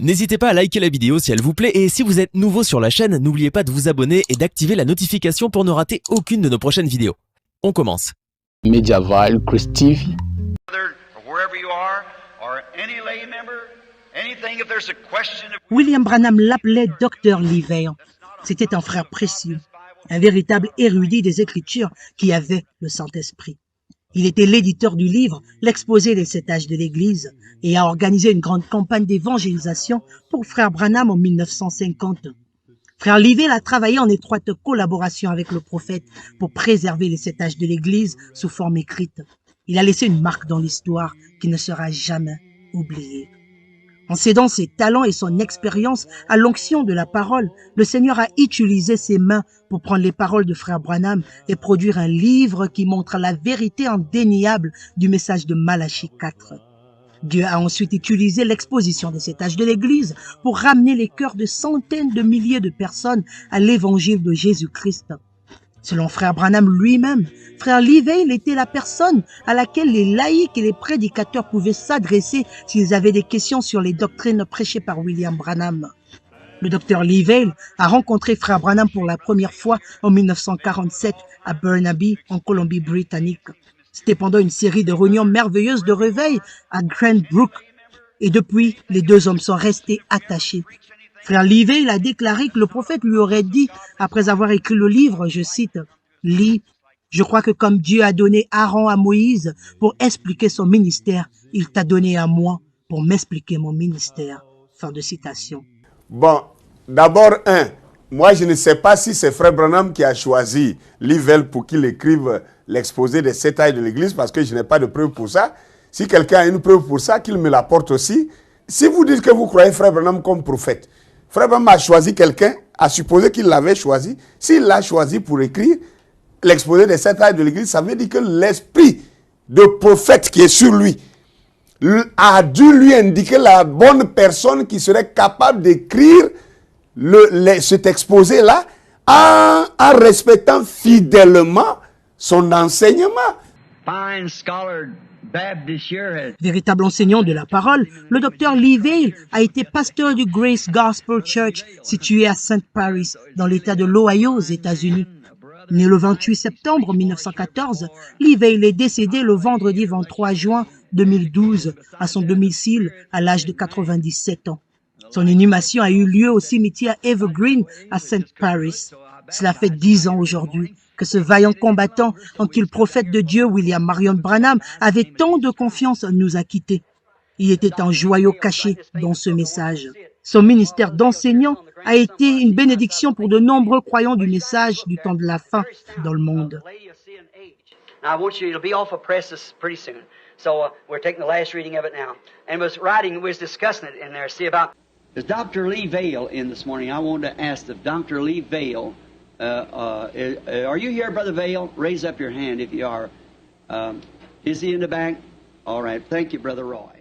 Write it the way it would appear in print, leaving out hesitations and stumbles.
N'hésitez pas à liker la vidéo si elle vous plaît et si vous êtes nouveau sur la chaîne, n'oubliez pas de vous abonner et d'activer la notification pour ne rater aucune de nos prochaines vidéos. On commence. Mediaval, Christ TV. William Branham l'appelait Dr. Livell. C'était un frère précieux, un véritable érudit des Écritures qui avait le Saint-Esprit. Il était l'éditeur du livre L'exposé des 7 âges de l'Église et a organisé une grande campagne d'évangélisation pour frère Branham en 1950. Frère Livell a travaillé en étroite collaboration avec le prophète pour préserver les 7 âges de l'Église sous forme écrite. Il a laissé une marque dans l'histoire qui ne sera jamais oubliée. En cédant ses talents et son expérience à l'onction de la parole, le Seigneur a utilisé ses mains pour prendre les paroles de frère Branham et produire un livre qui montre la vérité indéniable du message de Malachie 4. Dieu a ensuite utilisé l'exposition des 7 âges de l'Église pour ramener les cœurs de centaines de milliers de personnes à l'évangile de Jésus-Christ. Selon frère Branham lui-même, frère Livell était la personne à laquelle les laïcs et les prédicateurs pouvaient s'adresser s'ils avaient des questions sur les doctrines prêchées par William Branham. Le docteur Livell a rencontré frère Branham pour la première fois en 1947 à Burnaby, en Colombie-Britannique. C'était pendant une série de réunions merveilleuses de réveil à Grand Brook. Et depuis, les deux hommes sont restés attachés. Frère Livell a déclaré que le prophète lui aurait dit, après avoir écrit le livre, je cite, « Lis, je crois que comme Dieu a donné Aaron à Moïse pour expliquer son ministère, il t'a donné à moi pour m'expliquer mon ministère. » Fin de citation. Bon, d'abord, moi je ne sais pas si c'est frère Branham qui a choisi Livell pour qu'il écrive l'exposé des 7 âges de l'Église, parce que je n'ai pas de preuve pour ça. Si quelqu'un a une preuve pour ça, qu'il me l'apporte aussi. Si vous dites que vous croyez frère Branham comme prophète, frère Branham a choisi quelqu'un, a supposé qu'il l'avait choisi. S'il l'a choisi pour écrire l'exposé des 7 âges de l'Église, ça veut dire que l'esprit de prophète qui est sur lui a dû lui indiquer la bonne personne qui serait capable d'écrire cet exposé-là en respectant fidèlement son enseignement. Véritable enseignant de la parole, le docteur Livell a été pasteur du Grace Gospel Church situé à St. Paris, dans l'État de l'Ohio aux États-Unis. Né le 28 septembre 1914, Livell est décédé le vendredi 23 juin 2012 à son domicile à l'âge de 97 ans. Son inhumation a eu lieu au cimetière Evergreen à St. Paris. Cela fait 10 ans aujourd'hui que ce vaillant combattant en qui le prophète de Dieu, William Marion Branham, avait tant de confiance, nous a quittés. Il était un joyau caché dans ce message. Son ministère d'enseignant a été une bénédiction pour de nombreux croyants du message du temps de la fin dans le monde. There's Dr. Lee Vail in this morning. I wanted to ask if Dr. Lee Vail, are you here, Brother Vail? Raise up your hand if you are. Is he in the back? All right. Thank you, Brother Roy.